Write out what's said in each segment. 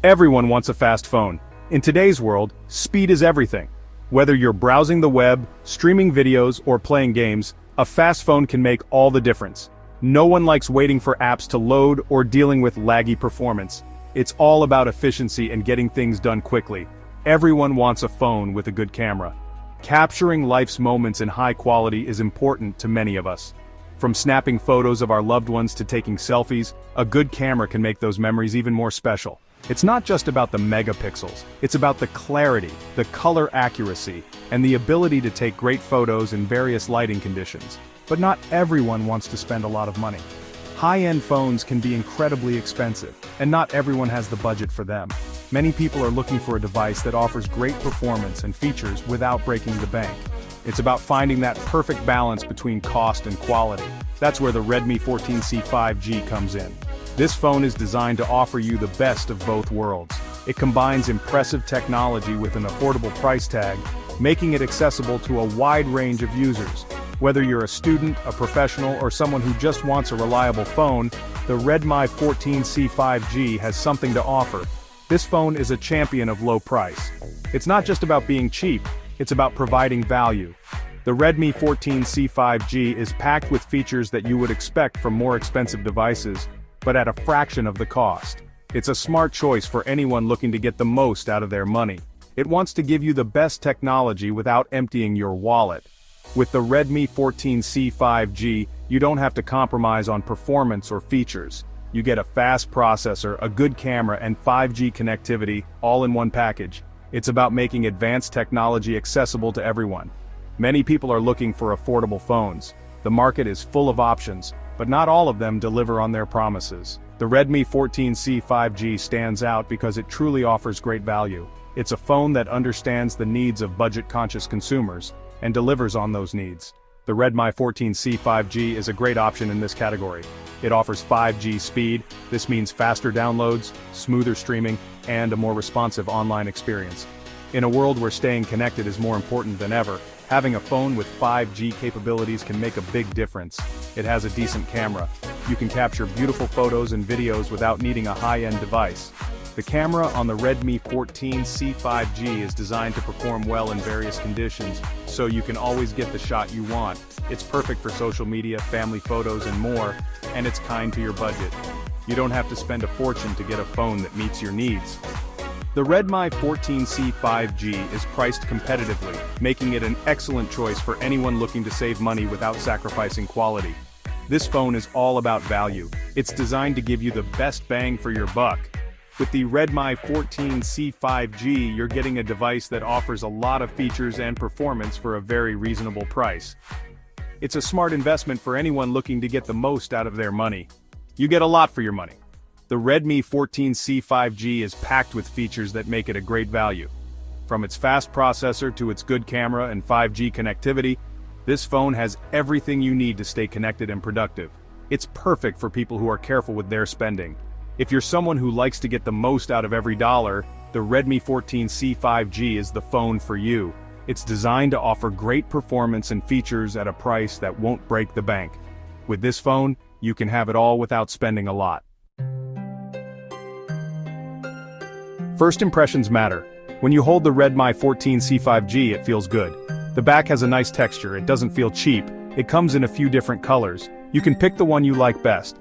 Everyone wants a fast phone. In today's world, speed is everything. Whether you're browsing the web, streaming videos, or playing games, a fast phone can make all the difference. No one likes waiting for apps to load or dealing with laggy performance. It's all about efficiency and getting things done quickly. Everyone wants a phone with a good camera. Capturing life's moments in high quality is important to many of us. From snapping photos of our loved ones to taking selfies, a good camera can make those memories even more special. It's not just about the megapixels, it's about the clarity, the color accuracy, and the ability to take great photos in various lighting conditions. But not everyone wants to spend a lot of money. High-end phones can be incredibly expensive, and not everyone has the budget for them. Many people are looking for a device that offers great performance and features without breaking the bank. It's about finding that perfect balance between cost and quality. That's where the Redmi 14C 5G comes in. This phone is designed to offer you the best of both worlds. It combines impressive technology with an affordable price tag, making it accessible to a wide range of users. Whether you're a student, a professional, or someone who just wants a reliable phone, the Redmi 14C 5G has something to offer. This phone is a champion of low price. It's not just about being cheap, it's about providing value. The Redmi 14C 5G is packed with features that you would expect from more expensive devices, but at a fraction of the cost. It's a smart choice for anyone looking to get the most out of their money. It wants to give you the best technology without emptying your wallet. With the Redmi 14C 5G, you don't have to compromise on performance or features. You get a fast processor, a good camera, and 5G connectivity, all in one package. It's about making advanced technology accessible to everyone. Many people are looking for affordable phones. The market is full of options, but not all of them deliver on their promises. The Redmi 14C 5G stands out because it truly offers great value. It's a phone that understands the needs of budget-conscious consumers, and delivers on those needs. The Redmi 14C 5G is a great option in this category. It offers 5G speed. This means faster downloads, smoother streaming, and a more responsive online experience. In a world where staying connected is more important than ever, having a phone with 5G capabilities can make a big difference. It has a decent camera. You can capture beautiful photos and videos without needing a high-end device. The camera on the Redmi 14C 5G is designed to perform well in various conditions, so you can always get the shot you want. It's perfect for social media, family photos, and more, and it's kind to your budget. You don't have to spend a fortune to get a phone that meets your needs. The Redmi 14C 5G is priced competitively, making it an excellent choice for anyone looking to save money without sacrificing quality. This phone is all about value. It's designed to give you the best bang for your buck. With the Redmi 14C 5G, you're getting a device that offers a lot of features and performance for a very reasonable price. It's a smart investment for anyone looking to get the most out of their money. You get a lot for your money. The Redmi 14C 5G is packed with features that make it a great value. From its fast processor to its good camera and 5G connectivity, this phone has everything you need to stay connected and productive. It's perfect for people who are careful with their spending. If you're someone who likes to get the most out of every dollar, the Redmi 14C 5G is the phone for you. It's designed to offer great performance and features at a price that won't break the bank. With this phone, you can have it all without spending a lot. First impressions matter. When you hold the Redmi 14C 5G, it feels good. The back has a nice texture, it doesn't feel cheap, it comes in a few different colors. You can pick the one you like best.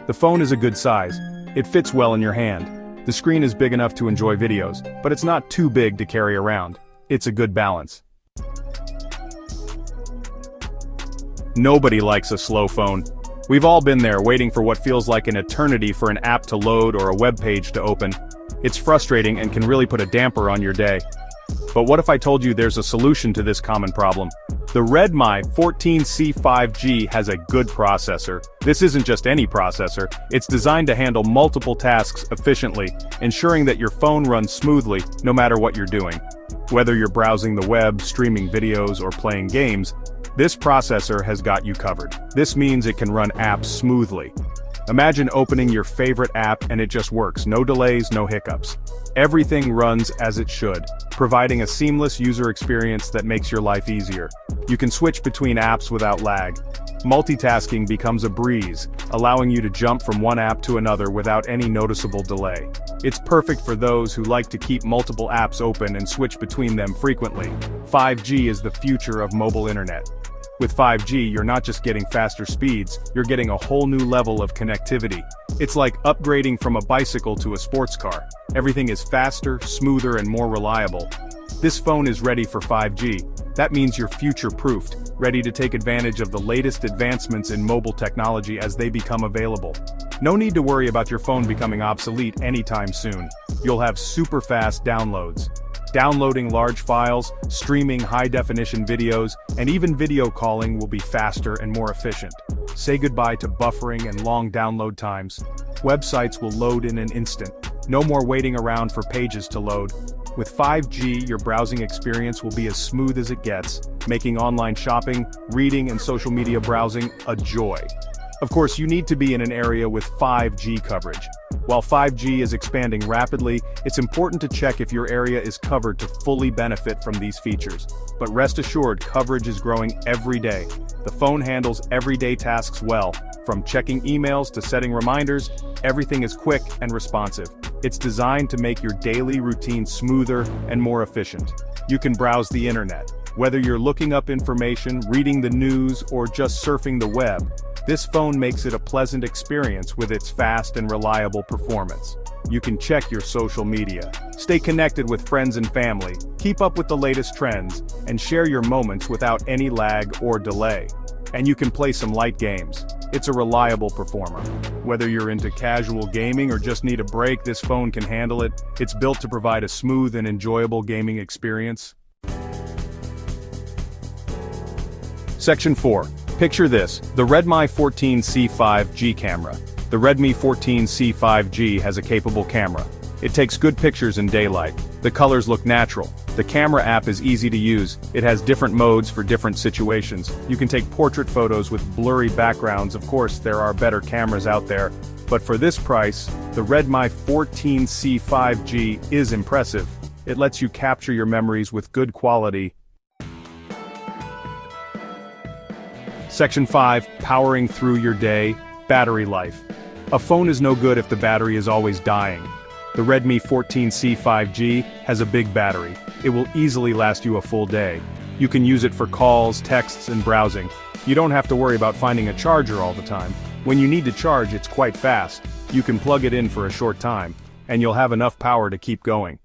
The phone is a good size. It fits well in your hand. The screen is big enough to enjoy videos, but it's not too big to carry around. It's a good balance. Nobody likes a slow phone. We've all been there waiting for what feels like an eternity for an app to load or a web page to open. It's frustrating and can really put a damper on your day. But what if I told you there's a solution to this common problem? The Redmi 14C 5G has a good processor. This isn't just any processor, it's designed to handle multiple tasks efficiently, ensuring that your phone runs smoothly no matter what you're doing. Whether you're browsing the web, streaming videos, or playing games, this processor has got you covered. This means it can run apps smoothly. Imagine opening your favorite app and it just works, no delays, no hiccups. Everything runs as it should, providing a seamless user experience that makes your life easier. You can switch between apps without lag. Multitasking becomes a breeze, allowing you to jump from one app to another without any noticeable delay. It's perfect for those who like to keep multiple apps open and switch between them frequently. 5G is the future of mobile internet. With 5G, you're not just getting faster speeds, you're getting a whole new level of connectivity. It's like upgrading from a bicycle to a sports car. Everything is faster, smoother, and more reliable. This phone is ready for 5G. That means you're future-proofed, ready to take advantage of the latest advancements in mobile technology as they become available. No need to worry about your phone becoming obsolete anytime soon. You'll have super-fast downloads. Downloading large files, streaming high-definition videos, and even video calling will be faster and more efficient. Say goodbye to buffering and long download times. Websites will load in an instant. No more waiting around for pages to load. With 5G, your browsing experience will be as smooth as it gets, making online shopping, reading, and social media browsing a joy. Of course, you need to be in an area with 5G coverage. While 5G is expanding rapidly, it's important to check if your area is covered to fully benefit from these features. But rest assured, coverage is growing every day. The phone handles everyday tasks well. From checking emails to setting reminders, everything is quick and responsive. It's designed to make your daily routine smoother and more efficient. You can browse the internet. Whether you're looking up information, reading the news, or just surfing the web, this phone makes it a pleasant experience with its fast and reliable performance. You can check your social media, stay connected with friends and family, keep up with the latest trends, and share your moments without any lag or delay. And you can play some light games. It's a reliable performer. Whether you're into casual gaming or just need a break, this phone can handle it. It's built to provide a smooth and enjoyable gaming experience. Section 4. Picture this, the Redmi 14C 5G camera. The Redmi 14C 5G has a capable camera. It takes good pictures in daylight. The colors look natural. The camera app is easy to use. It has different modes for different situations. You can take portrait photos with blurry backgrounds. Of course, there are better cameras out there. But for this price, the Redmi 14C 5G is impressive. It lets you capture your memories with good quality. Section 5. Powering through your day. Battery life. A phone is no good if the battery is always dying. The Redmi 14C 5G has a big battery. It will easily last you a full day. You can use it for calls, texts, and browsing. You don't have to worry about finding a charger all the time. When you need to charge, it's quite fast. You can plug it in for a short time, and you'll have enough power to keep going.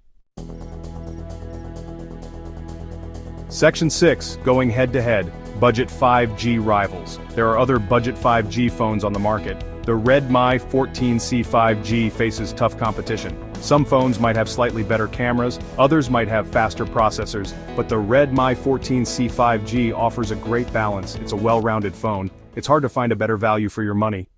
Section 6. Going head-to-head. Budget 5G rivals. There are other budget 5G phones on the market. The Redmi 14C 5G faces tough competition. Some phones might have slightly better cameras, others might have faster processors, but the Redmi 14C 5G offers a great balance. It's a well-rounded phone. It's hard to find a better value for your money.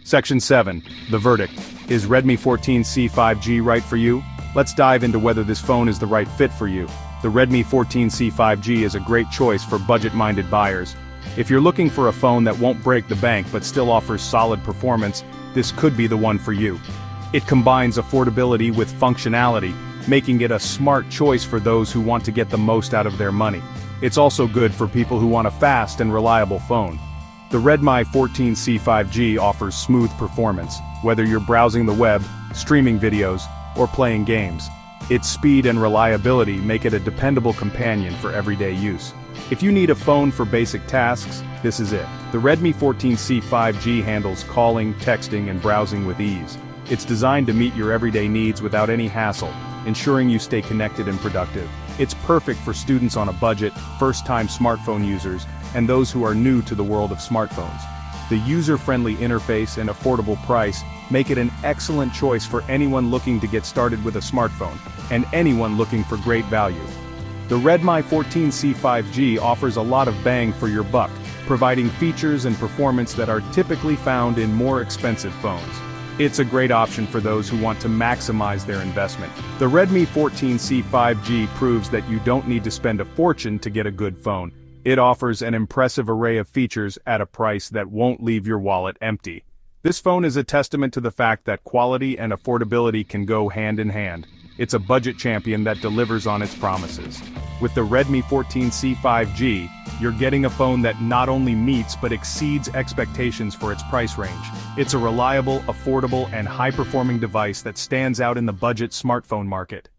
Section 7. The verdict. Is Redmi 14C 5G right for you? Let's dive into whether this phone is the right fit for you. The Redmi 14C 5G is a great choice for budget-minded buyers. If you're looking for a phone that won't break the bank but still offers solid performance, this could be the one for you. It combines affordability with functionality, making it a smart choice for those who want to get the most out of their money. It's also good for people who want a fast and reliable phone. The Redmi 14C 5G offers smooth performance, whether you're browsing the web, streaming videos, or playing games. Its speed and reliability make it a dependable companion for everyday use. If you need a phone for basic tasks, this is it. The Redmi 14C 5G handles calling, texting, and browsing with ease. It's designed to meet your everyday needs without any hassle, ensuring you stay connected and productive. It's perfect for students on a budget, first-time smartphone users, and those who are new to the world of smartphones. The user-friendly interface and affordable price make it an excellent choice for anyone looking to get started with a smartphone, and anyone looking for great value. The Redmi 14C 5G offers a lot of bang for your buck, providing features and performance that are typically found in more expensive phones. It's a great option for those who want to maximize their investment. The Redmi 14C 5G proves that you don't need to spend a fortune to get a good phone. It offers an impressive array of features at a price that won't leave your wallet empty. This phone is a testament to the fact that quality and affordability can go hand in hand. It's a budget champion that delivers on its promises. With the Redmi 14C 5G, you're getting a phone that not only meets but exceeds expectations for its price range. It's a reliable, affordable, and high-performing device that stands out in the budget smartphone market.